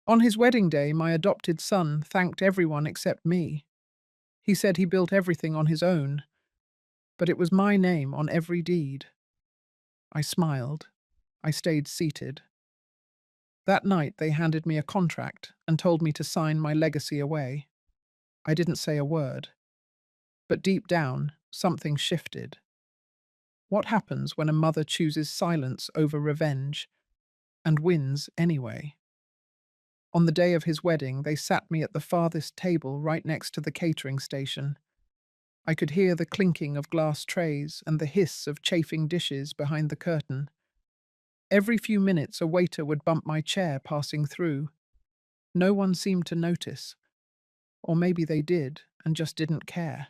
On his wedding day, my adopted son thanked everyone except me. He said he built everything on his own, but it was my name on every deed. I smiled. I stayed seated. That night, they handed me a contract and told me to sign my legacy away. I didn't say a word. But deep down, something shifted. What happens when a mother chooses silence over revenge and wins anyway? On the day of his wedding, they sat me at the farthest table right next to the catering station. I could hear the clinking of glass trays and the hiss of chafing dishes behind the curtain. Every few minutes, a waiter would bump my chair passing through. No one seemed to notice. Or maybe they did and just didn't care.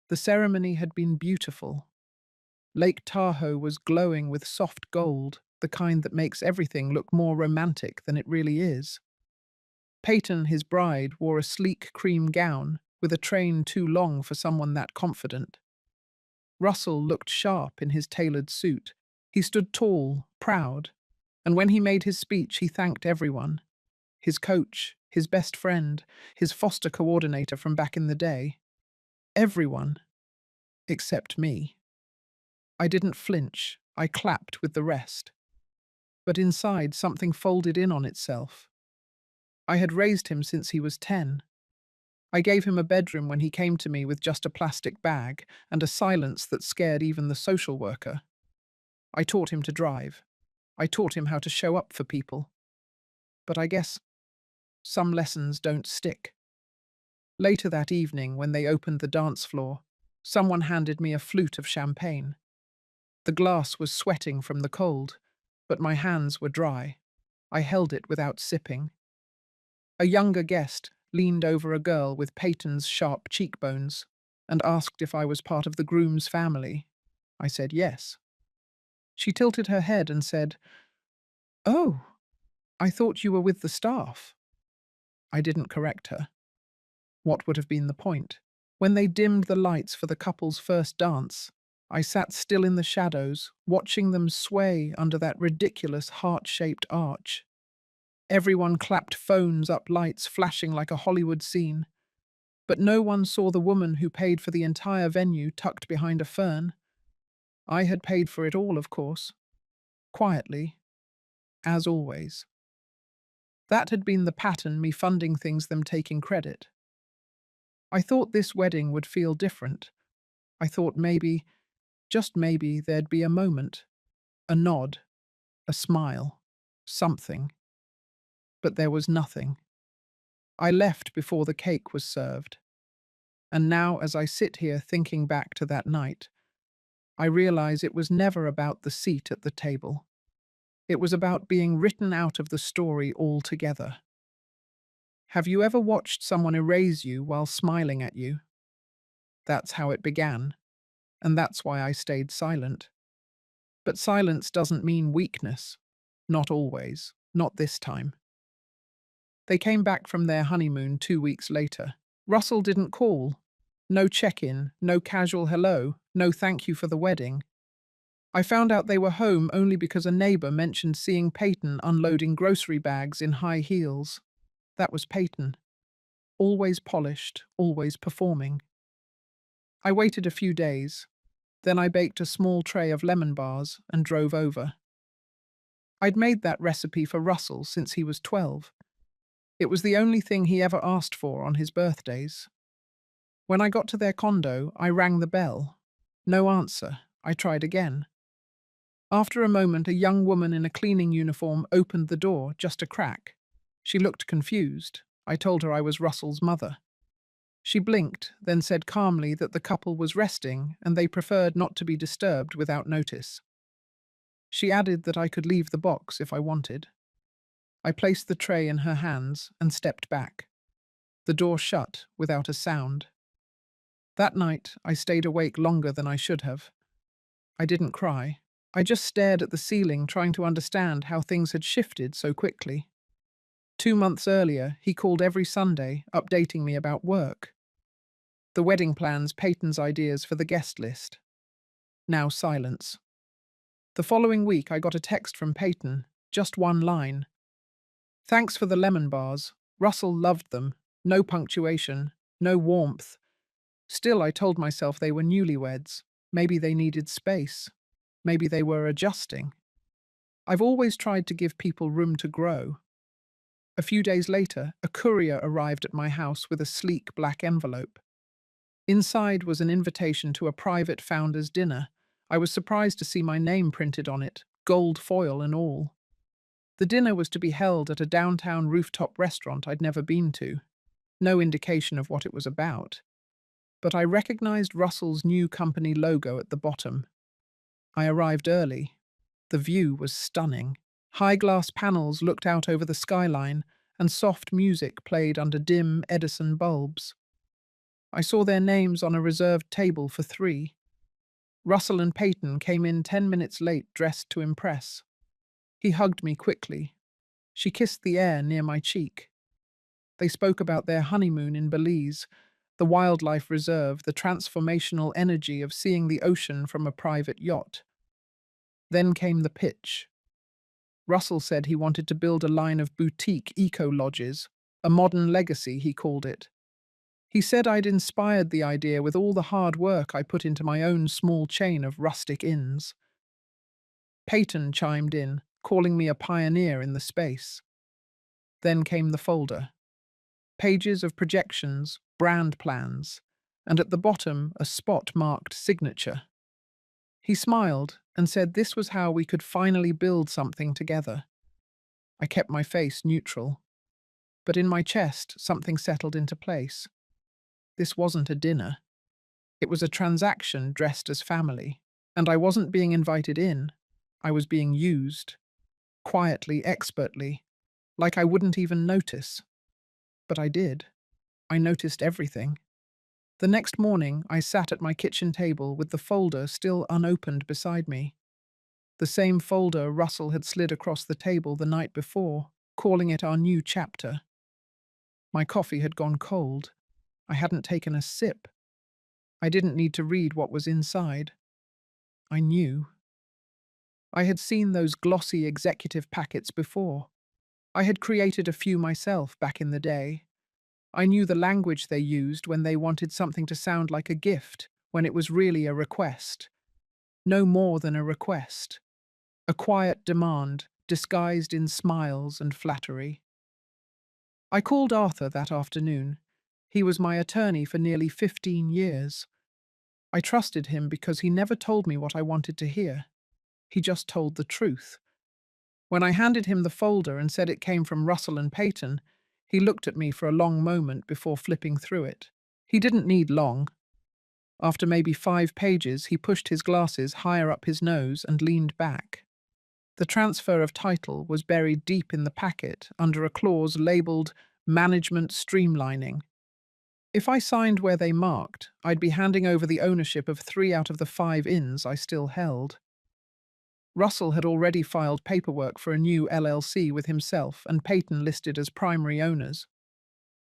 The ceremony had been beautiful. Lake Tahoe was glowing with soft gold, the kind that makes everything look more romantic than it really is. Peyton, his bride, wore a sleek cream gown with a train too long for someone that confident. Russell looked sharp in his tailored suit. He stood tall, proud, and when he made his speech, he thanked everyone. His coach, his best friend, his foster coordinator from back in the day. Everyone, except me. I didn't flinch. I clapped with the rest. But inside, something folded in on itself. I had raised him since he was 10. I gave him a bedroom when he came to me with just a plastic bag and a silence that scared even the social worker. I taught him to drive. I taught him how to show up for people. But I guess some lessons don't stick. Later that evening, when they opened the dance floor, someone handed me a flute of champagne. The glass was sweating from the cold, but my hands were dry. I held it without sipping. A younger guest leaned over a girl with Peyton's sharp cheekbones and asked if I was part of the groom's family. I said yes. She tilted her head and said, "Oh, I thought you were with the staff." I didn't correct her. What would have been the point? When they dimmed the lights for the couple's first dance, I sat still in the shadows, watching them sway under that ridiculous heart-shaped arch. Everyone clapped, phones up, lights flashing like a Hollywood scene. But no one saw the woman who paid for the entire venue tucked behind a fern. I had paid for it all, of course. Quietly, as always. That had been the pattern, me funding things, them taking credit. I thought this wedding would feel different. I thought maybe, just maybe, there'd be a moment, a nod, a smile, something. But there was nothing. I left before the cake was served. And now, as I sit here thinking back to that night, I realize it was never about the seat at the table. It was about being written out of the story altogether. Have you ever watched someone erase you while smiling at you? That's how it began, and that's why I stayed silent. But silence doesn't mean weakness. Not always. Not this time. They came back from their honeymoon 2 weeks later. Russell didn't call. No check-in, no casual hello, no thank you for the wedding. I found out they were home only because a neighbor mentioned seeing Peyton unloading grocery bags in high heels. That was Peyton. Always polished, always performing. I waited a few days. Then I baked a small tray of lemon bars and drove over. I'd made that recipe for Russell since he was 12. It was the only thing he ever asked for on his birthdays. When I got to their condo, I rang the bell. No answer. I tried again. After a moment, a young woman in a cleaning uniform opened the door, just a crack. She looked confused. I told her I was Russell's mother. She blinked, then said calmly that the couple was resting and they preferred not to be disturbed without notice. She added that I could leave the box if I wanted. I placed the tray in her hands and stepped back. The door shut without a sound. That night, I stayed awake longer than I should have. I didn't cry. I just stared at the ceiling, trying to understand how things had shifted so quickly. 2 months earlier, he called every Sunday, updating me about work. The wedding plans, Peyton's ideas for the guest list. Now silence. The following week, I got a text from Peyton, just one line. Thanks for the lemon bars. Russell loved them. No punctuation, no warmth. Still, I told myself they were newlyweds. Maybe they needed space. Maybe they were adjusting. I've always tried to give people room to grow. A few days later, a courier arrived at my house with a sleek black envelope. Inside was an invitation to a private founders' dinner. I was surprised to see my name printed on it, gold foil and all. The dinner was to be held at a downtown rooftop restaurant I'd never been to. No indication of what it was about. But I recognized Russell's new company logo at the bottom. I arrived early. The view was stunning. High glass panels looked out over the skyline, and soft music played under dim Edison bulbs. I saw their names on a reserved table for 3. Russell and Peyton came in 10 minutes late, dressed to impress. He hugged me quickly. She kissed the air near my cheek. They spoke about their honeymoon in Belize, the wildlife reserve, the transformational energy of seeing the ocean from a private yacht. Then came the pitch. Russell said he wanted to build a line of boutique eco-lodges, a modern legacy, he called it. He said I'd inspired the idea with all the hard work I put into my own small chain of rustic inns. Peyton chimed in, calling me a pioneer in the space. Then came the folder. Pages of projections, brand plans, and at the bottom a spot marked signature. He smiled and said this was how we could finally build something together. I kept my face neutral, but in my chest something settled into place. This wasn't a dinner. It was a transaction dressed as family, and I wasn't being invited in. I was being used, quietly, expertly, like I wouldn't even notice. But I did. I noticed everything. The next morning, I sat at my kitchen table with the folder still unopened beside me. The same folder Russell had slid across the table the night before, calling it our new chapter. My coffee had gone cold. I hadn't taken a sip. I didn't need to read what was inside. I knew. I had seen those glossy executive packets before. I had created a few myself back in the day. I knew the language they used when they wanted something to sound like a gift, when it was really a request. No more than a request. A quiet demand, disguised in smiles and flattery. I called Arthur that afternoon. He was my attorney for nearly 15 years. I trusted him because he never told me what I wanted to hear. He just told the truth. When I handed him the folder and said it came from Russell and Peyton, he looked at me for a long moment before flipping through it. He didn't need long. After maybe 5 pages, he pushed his glasses higher up his nose and leaned back. The transfer of title was buried deep in the packet under a clause labelled Management Streamlining. If I signed where they marked, I'd be handing over the ownership of 3 out of the 5 inns I still held. Russell had already filed paperwork for a new LLC with himself and Peyton listed as primary owners.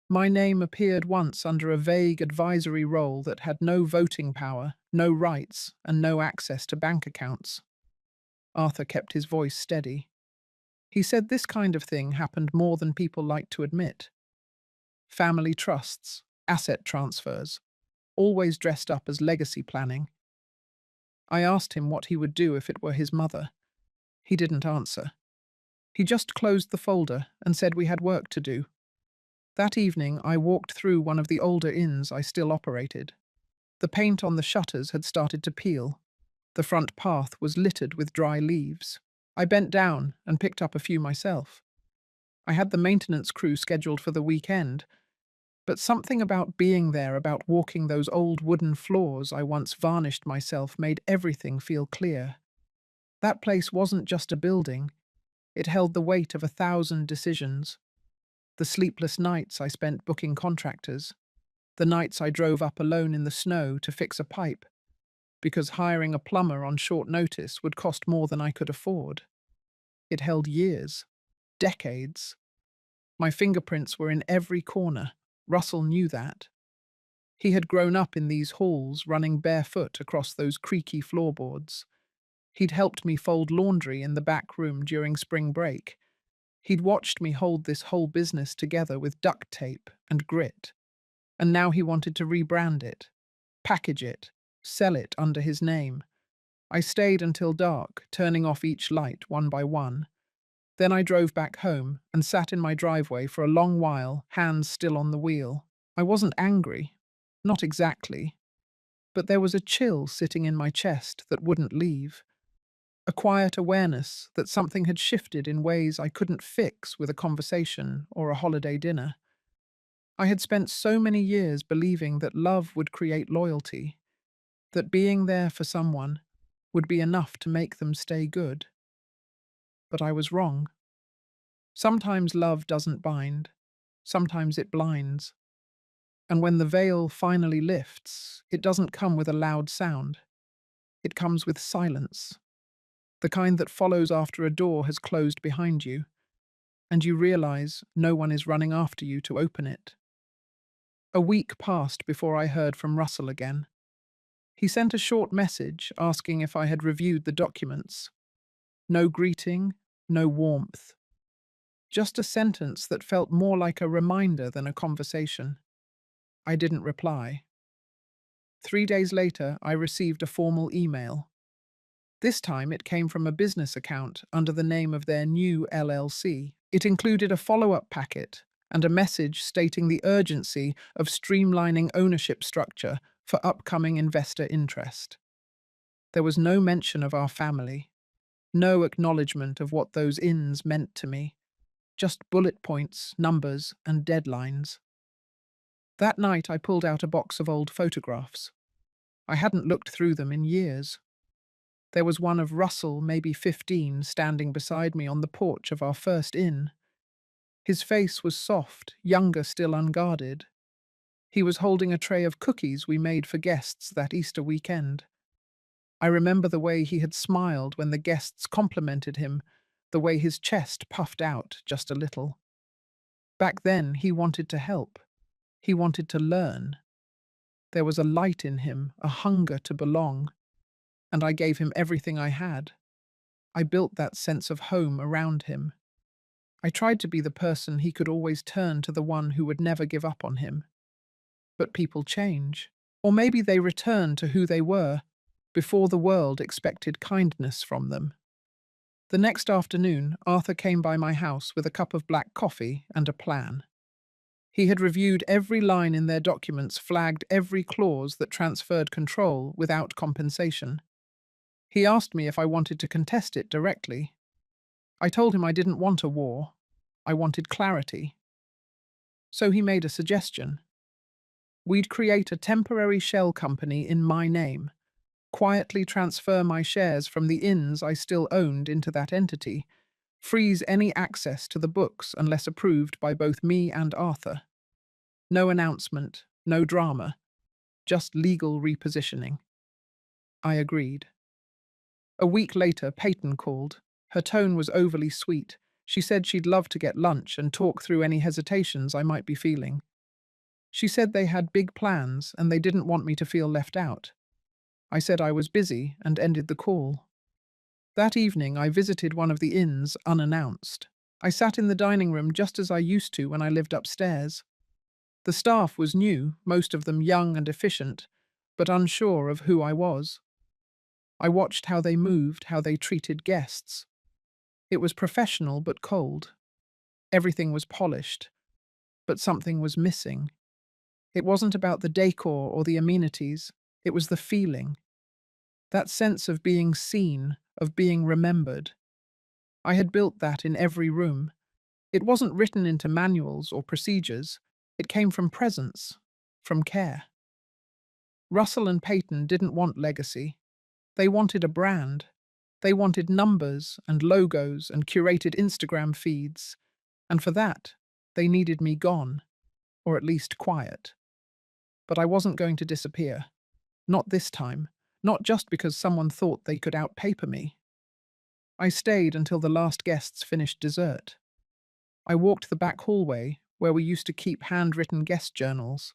My name appeared once under a vague advisory role that had no voting power, no rights, and no access to bank accounts. Arthur kept his voice steady. He said this kind of thing happened more than people liked to admit. Family trusts, asset transfers, always dressed up as legacy planning. I asked him what he would do if it were his mother. He didn't answer. He just closed the folder and said we had work to do. That evening, I walked through one of the older inns I still operated. The paint on the shutters had started to peel. The front path was littered with dry leaves. I bent down and picked up a few myself. I had the maintenance crew scheduled for the weekend, but something about being there, about walking those old wooden floors I once varnished myself, made everything feel clear. That place wasn't just a building. It held the weight of 1,000 decisions. The sleepless nights I spent booking contractors. The nights I drove up alone in the snow to fix a pipe, because hiring a plumber on short notice would cost more than I could afford. It held years, decades. My fingerprints were in every corner. Russell knew that. He had grown up in these halls, running barefoot across those creaky floorboards. He'd helped me fold laundry in the back room during spring break. He'd watched me hold this whole business together with duct tape and grit, and now he wanted to rebrand it, package it, sell it under his name. I stayed until dark, turning off each light one by one. Then I drove back home and sat in my driveway for a long while, hands still on the wheel. I wasn't angry. Not exactly. But there was a chill sitting in my chest that wouldn't leave. A quiet awareness that something had shifted in ways I couldn't fix with a conversation or a holiday dinner. I had spent so many years believing that love would create loyalty, that being there for someone would be enough to make them stay good. But I was wrong. Sometimes love doesn't bind. Sometimes it blinds. And when the veil finally lifts, it doesn't come with a loud sound. It comes with silence, the kind that follows after a door has closed behind you, and you realize no one is running after you to open it. A week passed before I heard from Russell again. He sent a short message asking if I had reviewed the documents. No greeting, no warmth. Just a sentence that felt more like a reminder than a conversation. I didn't reply. 3 days later, I received a formal email. This time it came from a business account under the name of their new LLC. It included a follow-up packet and a message stating the urgency of streamlining ownership structure for upcoming investor interest. There was no mention of our family, no acknowledgement of what those ins meant to me, just bullet points, numbers, and deadlines. That night I pulled out a box of old photographs. I hadn't looked through them in years. There was one of Russell, maybe 15, standing beside me on the porch of our first inn. His face was soft, younger still unguarded. He was holding a tray of cookies we made for guests that Easter weekend. I remember the way he had smiled when the guests complimented him, the way his chest puffed out just a little. Back then, he wanted to help. He wanted to learn. There was a light in him, a hunger to belong, and I gave him everything I had. I built that sense of home around him. I tried to be the person he could always turn to, the one who would never give up on him. But people change. Or maybe they return to who they were before the world expected kindness from them. The next afternoon, Arthur came by my house with a cup of black coffee and a plan. He had reviewed every line in their documents, flagged every clause that transferred control without compensation. He asked me if I wanted to contest it directly. I told him I didn't want a war. I wanted clarity. So he made a suggestion. We'd create a temporary shell company in my name, quietly transfer my shares from the inns I still owned into that entity, freeze any access to the books unless approved by both me and Arthur. No announcement, no drama, just legal repositioning. I agreed. A week later, Peyton called. Her tone was overly sweet. She said she'd love to get lunch and talk through any hesitations I might be feeling. She said they had big plans and they didn't want me to feel left out. I said I was busy and ended the call. That evening, I visited one of the inns unannounced. I sat in the dining room just as I used to when I lived upstairs. The staff was new, most of them young and efficient, but unsure of who I was. I watched how they moved, how they treated guests. It was professional but cold. Everything was polished, but something was missing. It wasn't about the decor or the amenities, it was the feeling. That sense of being seen, of being remembered. I had built that in every room. It wasn't written into manuals or procedures. It came from presence, from care. Russell and Peyton didn't want legacy. They wanted a brand. They wanted numbers and logos and curated Instagram feeds. And for that, they needed me gone, or at least quiet. But I wasn't going to disappear. Not this time. Not just because someone thought they could outpaper me. I stayed until the last guests finished dessert. I walked the back hallway where we used to keep handwritten guest journals.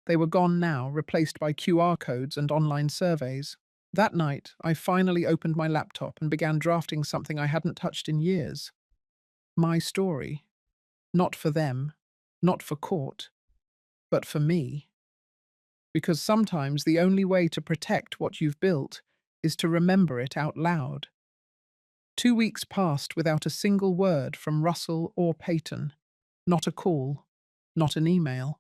They were gone now, replaced by QR codes and online surveys. That night, I finally opened my laptop and began drafting something I hadn't touched in years. My story. Not for them, not for court, but for me. Because sometimes the only way to protect what you've built is to remember it out loud. 2 weeks passed without a single word from Russell or Peyton. Not a call, not an email.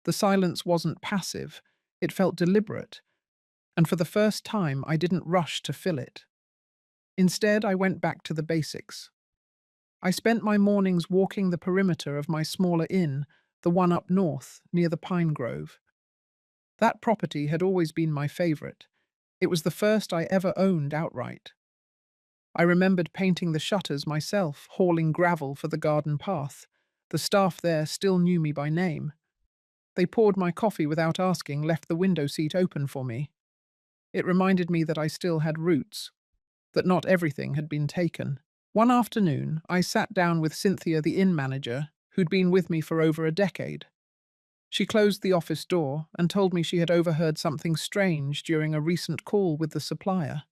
The silence wasn't passive, it felt deliberate, and for the first time I didn't rush to fill it. Instead, I went back to the basics. I spent my mornings walking the perimeter of my smaller inn, the one up north, near the pine grove. That property had always been my favourite. It was the first I ever owned outright. I remembered painting the shutters myself, hauling gravel for the garden path. The staff there still knew me by name. They poured my coffee without asking, left the window seat open for me. It reminded me that I still had roots, that not everything had been taken. One afternoon, I sat down with Cynthia, the inn manager, who'd been with me for over a decade. She closed the office door and told me she had overheard something strange during a recent call with the supplier.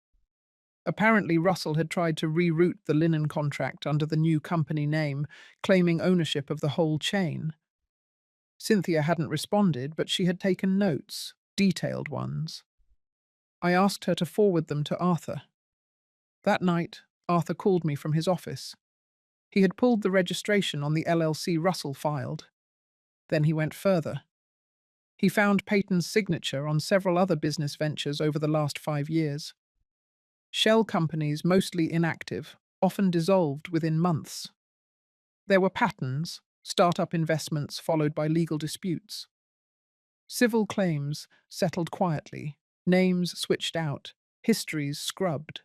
Apparently, Russell had tried to reroute the linen contract under the new company name, claiming ownership of the whole chain. Cynthia hadn't responded, but she had taken notes, detailed ones. I asked her to forward them to Arthur. That night, Arthur called me from his office. He had pulled the registration on the LLC Russell filed. Then he went further. He found Peyton's signature on several other business ventures over the last 5 years. Shell companies, mostly inactive, often dissolved within months. There were patterns, startup investments followed by legal disputes. Civil claims settled quietly, names switched out, histories scrubbed.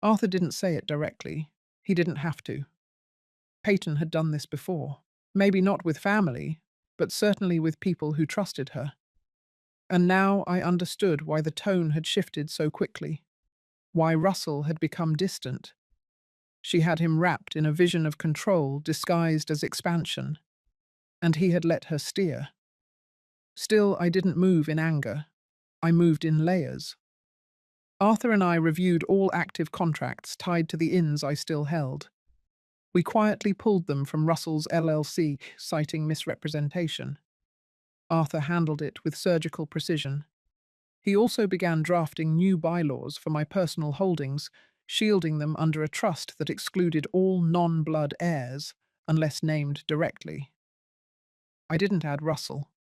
Arthur didn't say it directly. He didn't have to. Peyton had done this before. Maybe not with family, but certainly with people who trusted her. And now I understood why the tone had shifted so quickly, why Russell had become distant. She had him wrapped in a vision of control disguised as expansion, and he had let her steer. Still, I didn't move in anger. I moved in layers. Arthur and I reviewed all active contracts tied to the inns I still held. We quietly pulled them from Russell's LLC, citing misrepresentation. Arthur handled it with surgical precision. He also began drafting new bylaws for my personal holdings, shielding them under a trust that excluded all non-blood heirs, unless named directly. I didn't add Russell.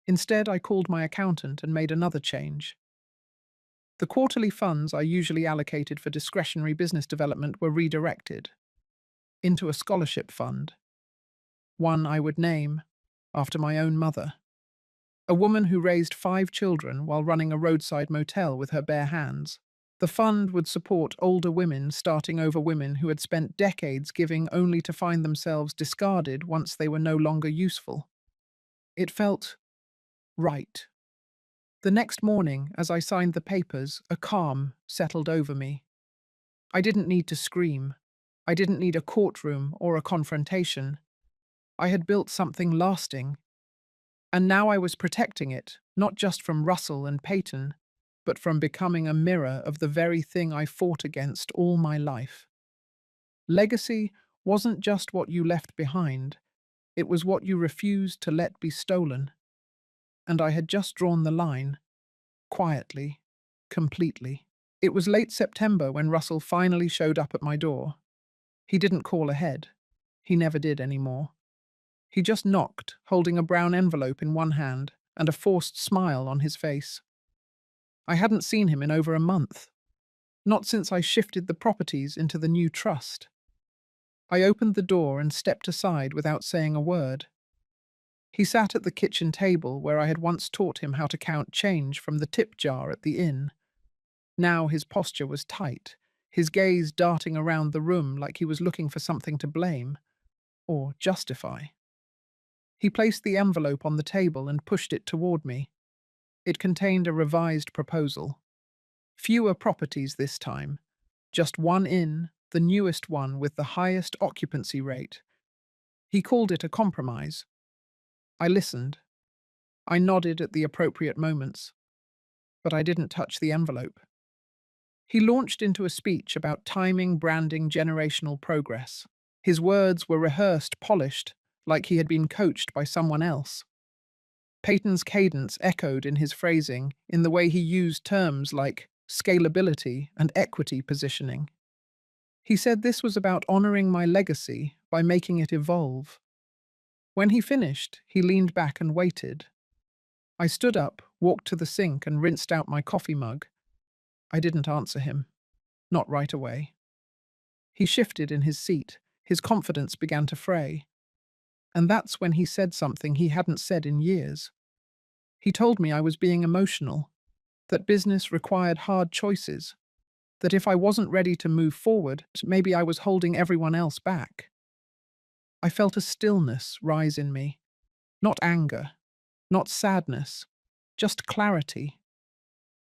Instead, I called my accountant and made another change. The quarterly funds I usually allocated for discretionary business development were redirected into a scholarship fund, one I would name after my own mother, a woman who raised 5 children while running a roadside motel with her bare hands. The fund would support older women starting over women who had spent decades giving only to find themselves discarded once they were no longer useful. It felt right. The next morning, as I signed the papers, a calm settled over me. I didn't need to scream. I didn't need a courtroom or a confrontation. I had built something lasting. And now I was protecting it, not just from Russell and Peyton, but from becoming a mirror of the very thing I fought against all my life. Legacy wasn't just what you left behind, it was what you refused to let be stolen. And I had just drawn the line, quietly, completely. It was late September when Russell finally showed up at my door. He didn't call ahead. He never did anymore. He just knocked, holding a brown envelope in one hand and a forced smile on his face. I hadn't seen him in over a month, not since I shifted the properties into the new trust. I opened the door and stepped aside without saying a word. He sat at the kitchen table where I had once taught him how to count change from the tip jar at the inn. Now his posture was tight, his gaze darting around the room like he was looking for something to blame or justify. He placed the envelope on the table and pushed it toward me. It contained a revised proposal. Fewer properties this time. Just one inn, the newest one with the highest occupancy rate. He called it a compromise. I listened. I nodded at the appropriate moments. But I didn't touch the envelope. He launched into a speech about timing, branding, generational progress. His words were rehearsed, polished, like he had been coached by someone else. Peyton's cadence echoed in his phrasing, in the way he used terms like scalability and equity positioning. He said this was about honoring my legacy by making it evolve. When he finished, he leaned back and waited. I stood up, walked to the sink, and rinsed out my coffee mug. I didn't answer him. Not right away. He shifted in his seat. His confidence began to fray. And that's when he said something he hadn't said in years. He told me I was being emotional, that business required hard choices, that if I wasn't ready to move forward, maybe I was holding everyone else back. I felt a stillness rise in me. Not anger, not sadness, just clarity.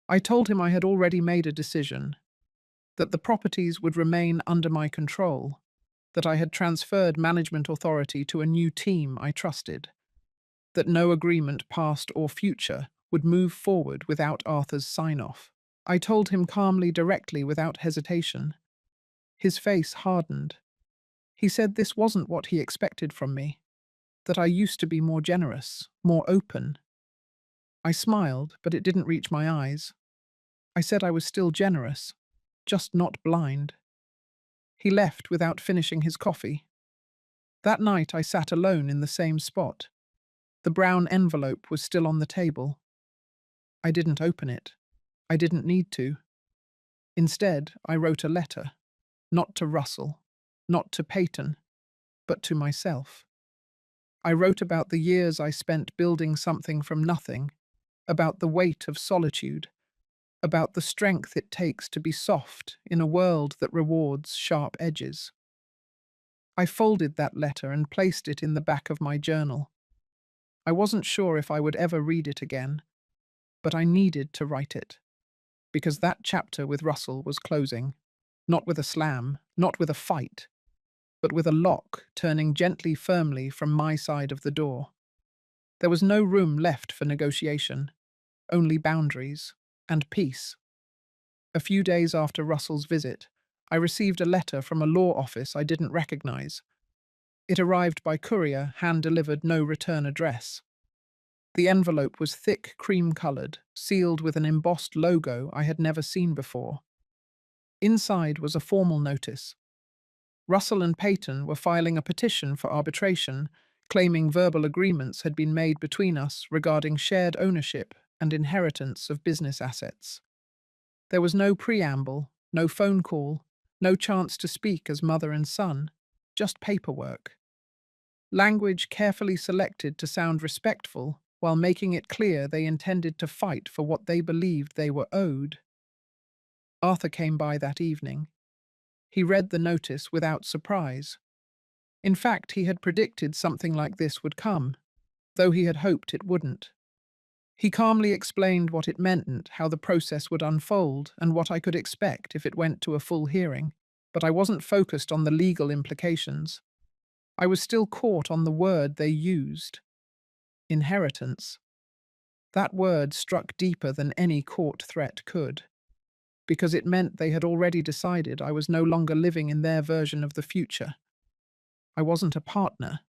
I told him I had already made a decision, that the properties would remain under my control, that I had transferred management authority to a new team I trusted, that no agreement, past or future, would move forward without Arthur's sign-off. I told him calmly, directly, without hesitation. His face hardened. He said this wasn't what he expected from me, that I used to be more generous, more open. I smiled, but it didn't reach my eyes. I said I was still generous, just not blind. He left without finishing his coffee. That night I sat alone in the same spot. The brown envelope was still on the table. I didn't open it. I didn't need to. Instead, I wrote a letter, not to Russell, not to Peyton, but to myself. I wrote about the years I spent building something from nothing, about the weight of solitude, about the strength it takes to be soft in a world that rewards sharp edges. I folded that letter and placed it in the back of my journal. I wasn't sure if I would ever read it again, but I needed to write it, because that chapter with Russell was closing, not with a slam, not with a fight, but with a lock turning gently, firmly from my side of the door. There was no room left for negotiation, only boundaries and peace. A few days after Russell's visit, I received a letter from a law office I didn't recognize. It arrived by courier, hand-delivered, no return address. The envelope was thick, cream-colored, sealed with an embossed logo I had never seen before. Inside was a formal notice. Russell and Peyton were filing a petition for arbitration, claiming verbal agreements had been made between us regarding shared ownership and inheritance of business assets. There was no preamble, no phone call, no chance to speak as mother and son, just paperwork. Language carefully selected to sound respectful while making it clear they intended to fight for what they believed they were owed. Arthur came by that evening. He read the notice without surprise. In fact, he had predicted something like this would come, though he had hoped it wouldn't. He calmly explained what it meant, how the process would unfold, and what I could expect if it went to a full hearing. But I wasn't focused on the legal implications. I was still caught on the word they used. Inheritance. That word struck deeper than any court threat could, because it meant they had already decided I was no longer living in their version of the future. I wasn't a partner.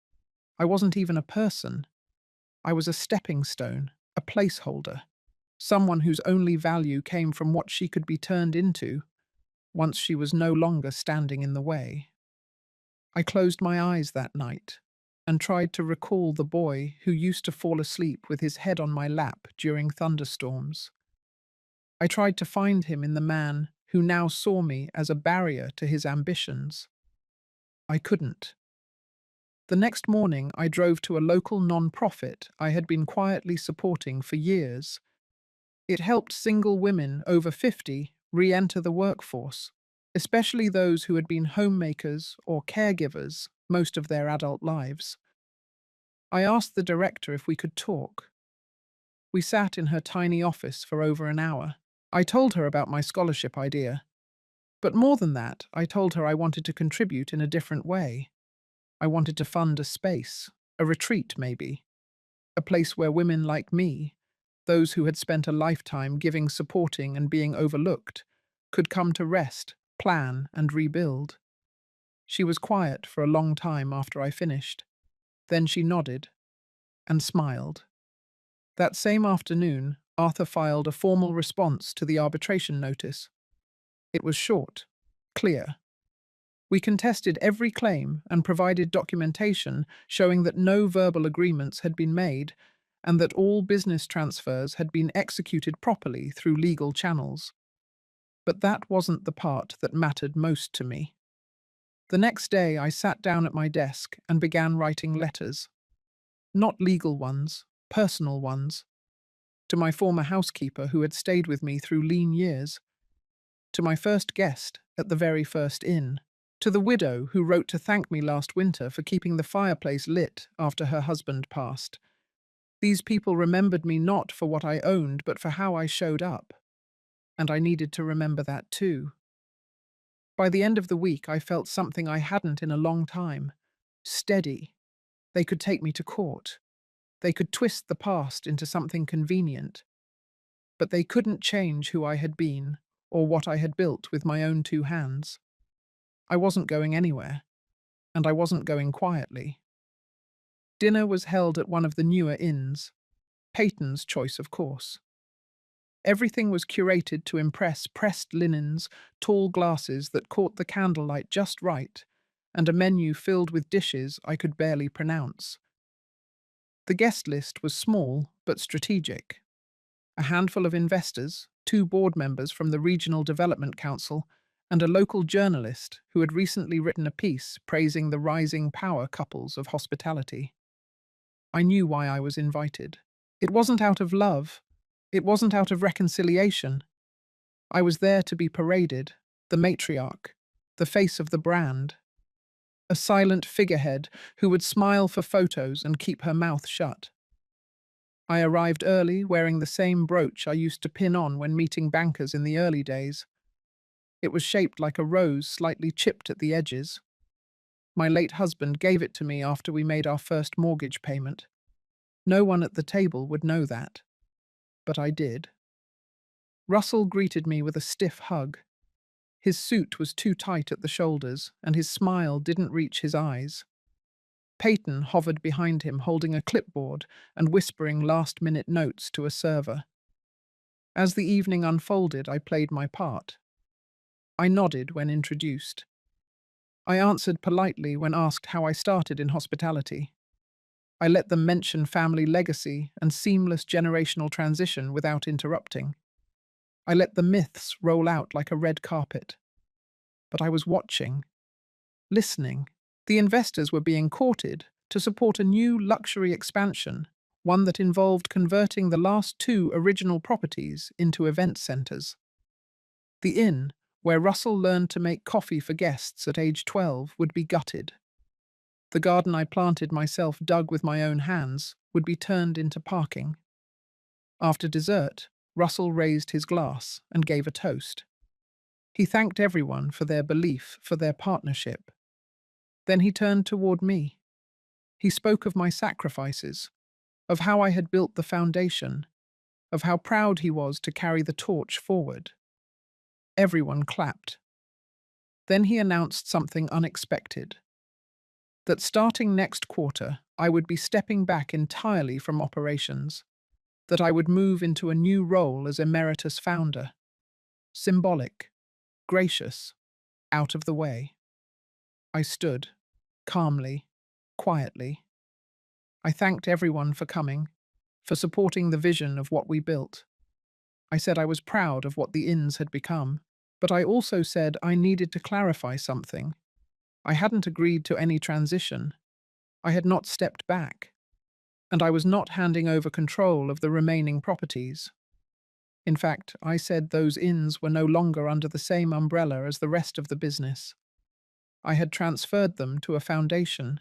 I wasn't even a person. I was a stepping stone, a placeholder, someone whose only value came from what she could be turned into once she was no longer standing in the way. I closed my eyes that night and tried to recall the boy who used to fall asleep with his head on my lap during thunderstorms. I tried to find him in the man who now saw me as a barrier to his ambitions. I couldn't. The next morning, I drove to a local non-profit I had been quietly supporting for years. It helped single women over 50 re-enter the workforce, especially those who had been homemakers or caregivers most of their adult lives. I asked the director if we could talk. We sat in her tiny office for over an hour. I told her about my scholarship idea. But more than that, I told her I wanted to contribute in a different way. I wanted to fund a space, a retreat maybe, a place where women like me, those who had spent a lifetime giving, supporting, and being overlooked, could come to rest, plan, and rebuild. She was quiet for a long time after I finished. Then she nodded and smiled. That same afternoon, Arthur filed a formal response to the arbitration notice. It was short, clear. We contested every claim and provided documentation showing that no verbal agreements had been made and that all business transfers had been executed properly through legal channels. But that wasn't the part that mattered most to me. The next day, I sat down at my desk and began writing letters. Not legal ones, personal ones. To my former housekeeper who had stayed with me through lean years. To my first guest at the very first inn. To the widow who wrote to thank me last winter for keeping the fireplace lit after her husband passed. These people remembered me not for what I owned, but for how I showed up. And I needed to remember that too. By the end of the week, I felt something I hadn't in a long time. Steady. They could take me to court. They could twist the past into something convenient. But they couldn't change who I had been or what I had built with my own two hands. I wasn't going anywhere, and I wasn't going quietly. Dinner was held at one of the newer inns, Peyton's choice, of course. Everything was curated to impress: pressed linens, tall glasses that caught the candlelight just right, and a menu filled with dishes I could barely pronounce. The guest list was small but strategic. A handful of investors, two board members from the Regional Development Council, and a local journalist who had recently written a piece praising the rising power couples of hospitality. I knew why I was invited. It wasn't out of love. It wasn't out of reconciliation. I was there to be paraded, the matriarch, the face of the brand, a silent figurehead who would smile for photos and keep her mouth shut. I arrived early, wearing the same brooch I used to pin on when meeting bankers in the early days. It was shaped like a rose, slightly chipped at the edges. My late husband gave it to me after we made our first mortgage payment. No one at the table would know that, but I did. Russell greeted me with a stiff hug. His suit was too tight at the shoulders, and his smile didn't reach his eyes. Peyton hovered behind him, holding a clipboard and whispering last-minute notes to a server. As the evening unfolded, I played my part. I nodded when introduced. I answered politely when asked how I started in hospitality. I let them mention family legacy and seamless generational transition without interrupting. I let the myths roll out like a red carpet. But I was watching, listening. The investors were being courted to support a new luxury expansion, one that involved converting the last two original properties into event centers. The inn, where Russell learned to make coffee for guests at age 12, would be gutted. The garden I planted myself, dug with my own hands, would be turned into parking. After dessert, Russell raised his glass and gave a toast. He thanked everyone for their belief, for their partnership. Then he turned toward me. He spoke of my sacrifices, of how I had built the foundation, of how proud he was to carry the torch forward. Everyone clapped. Then he announced something unexpected. That starting next quarter, I would be stepping back entirely from operations. That I would move into a new role as emeritus founder. Symbolic, gracious, out of the way. I stood, calmly, quietly. I thanked everyone for coming, for supporting the vision of what we built. I said I was proud of what the inns had become, but I also said I needed to clarify something. I hadn't agreed to any transition. I had not stepped back, and I was not handing over control of the remaining properties. In fact, I said those inns were no longer under the same umbrella as the rest of the business. I had transferred them to a foundation,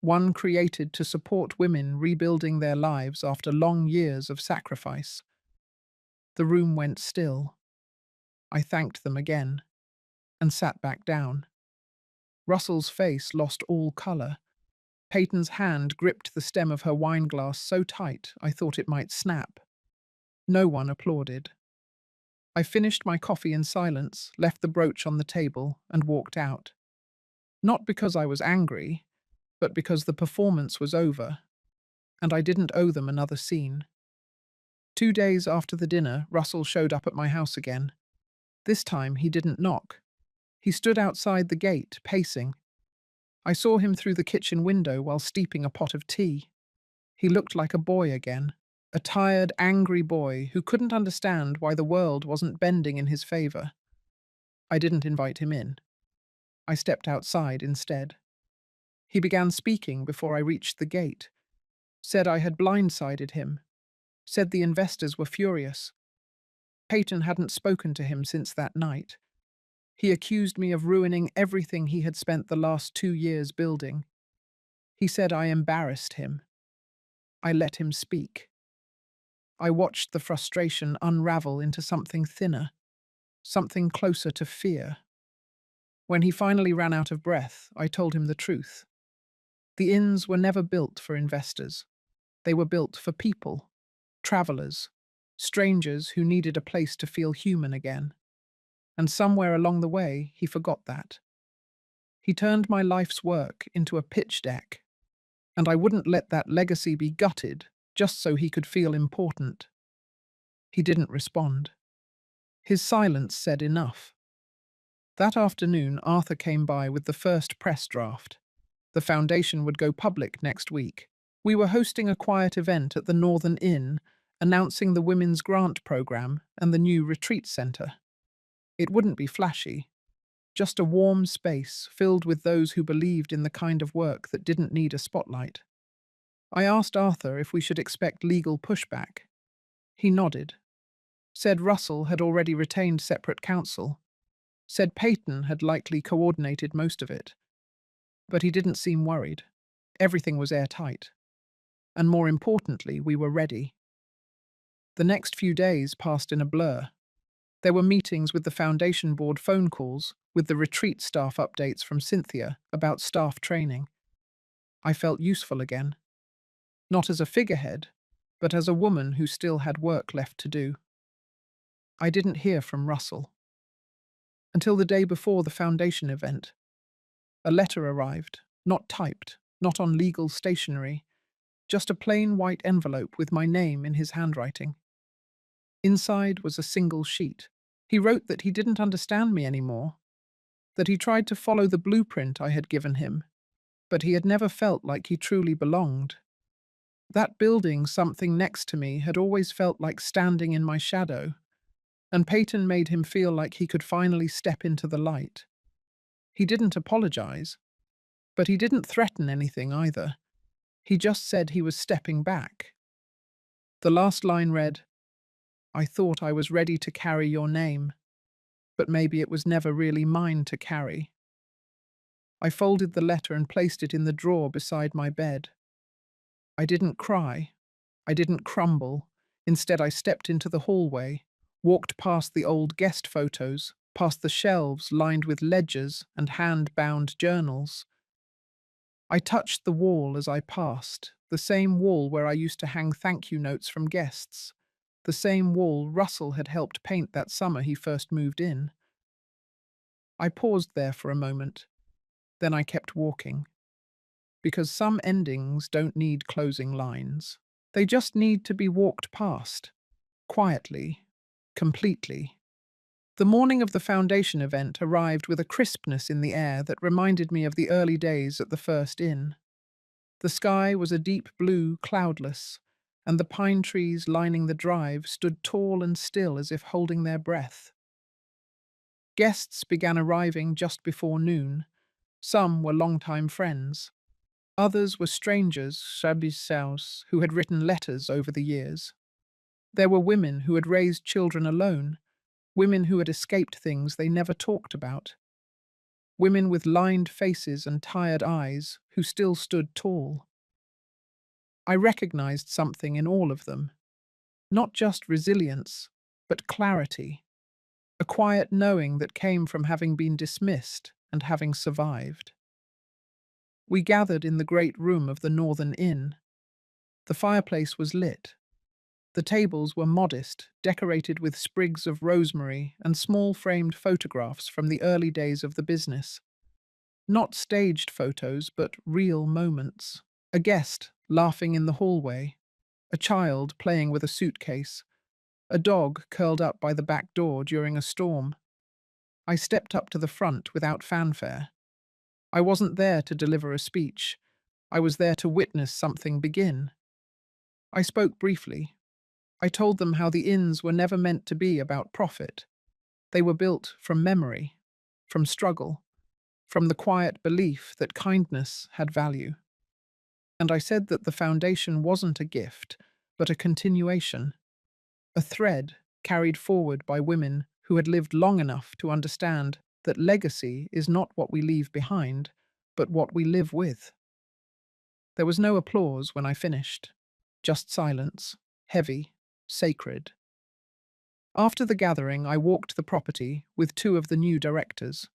one created to support women rebuilding their lives after long years of sacrifice. The room went still. I thanked them again, and sat back down. Russell's face lost all colour. Peyton's hand gripped the stem of her wineglass so tight I thought it might snap. No one applauded. I finished my coffee in silence, left the brooch on the table, and walked out. Not because I was angry, but because the performance was over, and I didn't owe them another scene. 2 days after the dinner, Russell showed up at my house again. This time he didn't knock. He stood outside the gate, pacing. I saw him through the kitchen window while steeping a pot of tea. He looked like a boy again, a tired, angry boy who couldn't understand why the world wasn't bending in his favor. I didn't invite him in. I stepped outside instead. He began speaking before I reached the gate, said I had blindsided him, said the investors were furious. Peyton hadn't spoken to him since that night. He accused me of ruining everything he had spent the last 2 years building. He said I embarrassed him. I let him speak. I watched the frustration unravel into something thinner, something closer to fear. When he finally ran out of breath, I told him the truth. The inns were never built for investors. They were built for people, travelers, strangers who needed a place to feel human again. And somewhere along the way, he forgot that. He turned my life's work into a pitch deck, and I wouldn't let that legacy be gutted just so he could feel important. He didn't respond. His silence said enough. That afternoon, Arthur came by with the first press draft. The foundation would go public next week. We were hosting a quiet event at the Northern Inn, announcing the Women's Grant Program and the new retreat center. It wouldn't be flashy, just a warm space filled with those who believed in the kind of work that didn't need a spotlight. I asked Arthur if we should expect legal pushback. He nodded, said Russell had already retained separate counsel, said Peyton had likely coordinated most of it. But he didn't seem worried. Everything was airtight. And more importantly, we were ready. The next few days passed in a blur. There were meetings with the foundation board, phone calls, with the retreat staff updates from Cynthia about staff training. I felt useful again. Not as a figurehead, but as a woman who still had work left to do. I didn't hear from Russell. Until the day before the foundation event. A letter arrived, not typed, not on legal stationery, just a plain white envelope with my name in his handwriting. Inside was a single sheet. He wrote that he didn't understand me anymore, that he tried to follow the blueprint I had given him, but he had never felt like he truly belonged. That building something next to me had always felt like standing in my shadow, and Peyton made him feel like he could finally step into the light. He didn't apologize, but he didn't threaten anything either. He just said he was stepping back. The last line read, "I thought I was ready to carry your name, but maybe it was never really mine to carry." I folded the letter and placed it in the drawer beside my bed. I didn't cry. I didn't crumble. Instead, I stepped into the hallway, walked past the old guest photos, past the shelves lined with ledgers and hand-bound journals. I touched the wall as I passed, the same wall where I used to hang thank you notes from guests, the same wall Russell had helped paint that summer he first moved in. I paused there for a moment, then I kept walking. Because some endings don't need closing lines. They just need to be walked past, quietly, completely. The morning of the foundation event arrived with a crispness in the air that reminded me of the early days at the first inn. The sky was a deep blue, cloudless, and the pine trees lining the drive stood tall and still as if holding their breath. Guests began arriving just before noon. Some were longtime friends. Others were strangers, Sabisaus, who had written letters over the years. There were women who had raised children alone, women who had escaped things they never talked about, women with lined faces and tired eyes who still stood tall. I recognized something in all of them, not just resilience, but clarity, a quiet knowing that came from having been dismissed and having survived. We gathered in the great room of the Northern Inn. The fireplace was lit. The tables were modest, decorated with sprigs of rosemary and small framed photographs from the early days of the business. Not staged photos, but real moments. A guest laughing in the hallway, a child playing with a suitcase, a dog curled up by the back door during a storm. I stepped up to the front without fanfare. I wasn't there to deliver a speech. I was there to witness something begin. I spoke briefly. I told them how the inns were never meant to be about profit. They were built from memory, from struggle, from the quiet belief that kindness had value. And I said that the foundation wasn't a gift, but a continuation, a thread carried forward by women who had lived long enough to understand that legacy is not what we leave behind, but what we live with. There was no applause when I finished, just silence, heavy, sacred. After the gathering, I walked the property with two of the new directors.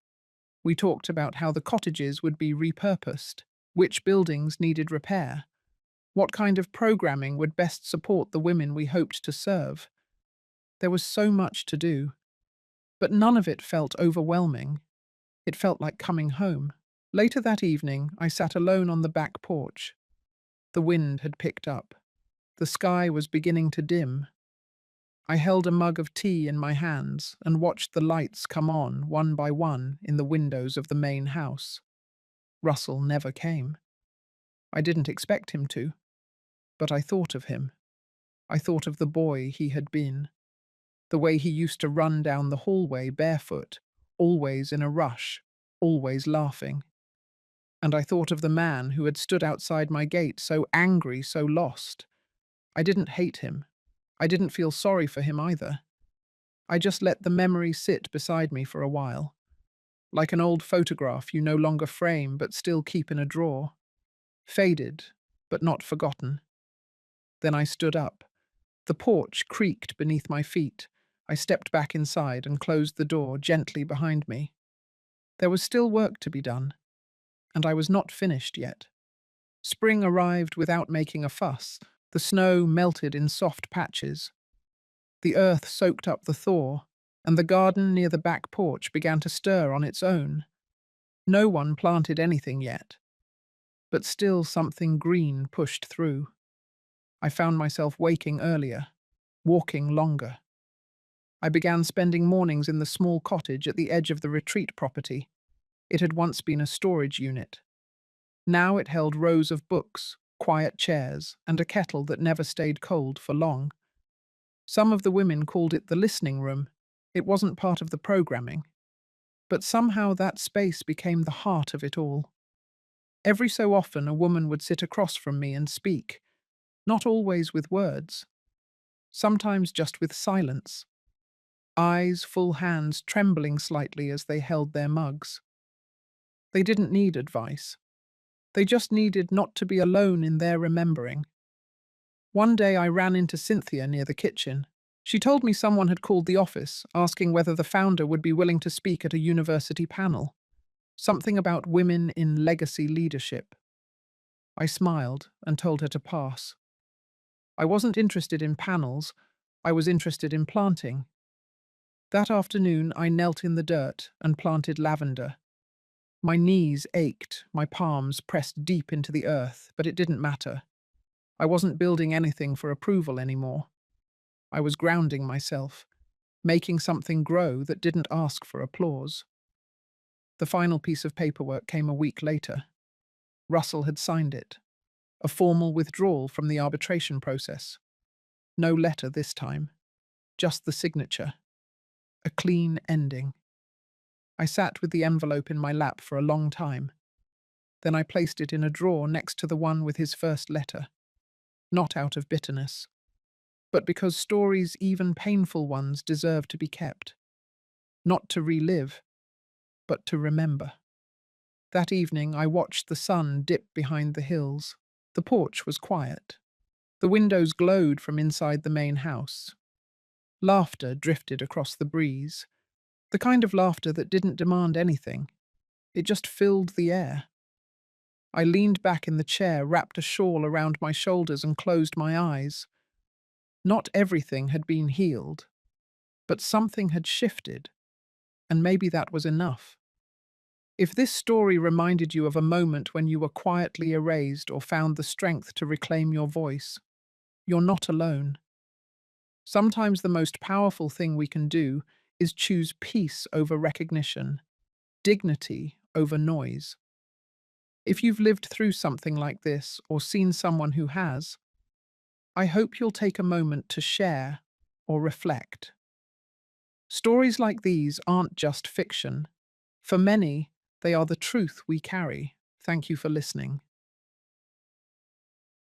We talked about how the cottages would be repurposed, which buildings needed repair, what kind of programming would best support the women we hoped to serve. There was so much to do, but none of it felt overwhelming. It felt like coming home. Later that evening, I sat alone on the back porch. The wind had picked up. The sky was beginning to dim. I held a mug of tea in my hands and watched the lights come on one by one in the windows of the main house. Russell never came. I didn't expect him to, but I thought of him. I thought of the boy he had been, the way he used to run down the hallway barefoot, always in a rush, always laughing. And I thought of the man who had stood outside my gate, so angry, so lost. I didn't hate him. I didn't feel sorry for him either. I just let the memory sit beside me for a while, like an old photograph you no longer frame but still keep in a drawer. Faded, but not forgotten. Then I stood up. The porch creaked beneath my feet. I stepped back inside and closed the door gently behind me. There was still work to be done, and I was not finished yet. Spring arrived without making a fuss. The snow melted in soft patches. The earth soaked up the thaw, and the garden near the back porch began to stir on its own. No one planted anything yet, but still something green pushed through. I found myself waking earlier, walking longer. I began spending mornings in the small cottage at the edge of the retreat property. It had once been a storage unit. Now it held rows of books, quiet chairs, and a kettle that never stayed cold for long. Some of the women called it the listening room. It wasn't part of the programming. But somehow that space became the heart of it all. Every so often a woman would sit across from me and speak, not always with words, sometimes just with silence, eyes full, hands trembling slightly as they held their mugs. They didn't need advice. They just needed not to be alone in their remembering. One day I ran into Cynthia near the kitchen. She told me someone had called the office, asking whether the founder would be willing to speak at a university panel. Something about women in legacy leadership. I smiled and told her to pass. I wasn't interested in panels. I was interested in planting. That afternoon I knelt in the dirt and planted lavender. My knees ached, my palms pressed deep into the earth, but it didn't matter. I wasn't building anything for approval anymore. I was grounding myself, making something grow that didn't ask for applause. The final piece of paperwork came a week later. Russell had signed it. A formal withdrawal from the arbitration process. No letter this time, just the signature. A clean ending. I sat with the envelope in my lap for a long time. Then I placed it in a drawer next to the one with his first letter. Not out of bitterness, but because stories, even painful ones, deserve to be kept. Not to relive, but to remember. That evening I watched the sun dip behind the hills. The porch was quiet. The windows glowed from inside the main house. Laughter drifted across the breeze. The kind of laughter that didn't demand anything. It just filled the air. I leaned back in the chair, wrapped a shawl around my shoulders and closed my eyes. Not everything had been healed, but something had shifted, and maybe that was enough. If this story reminded you of a moment when you were quietly erased or found the strength to reclaim your voice, you're not alone. Sometimes the most powerful thing we can do is choose peace over recognition, dignity over noise. If you've lived through something like this or seen someone who has, I hope you'll take a moment to share or reflect. Stories like these aren't just fiction. For many, they are the truth we carry. Thank you for listening.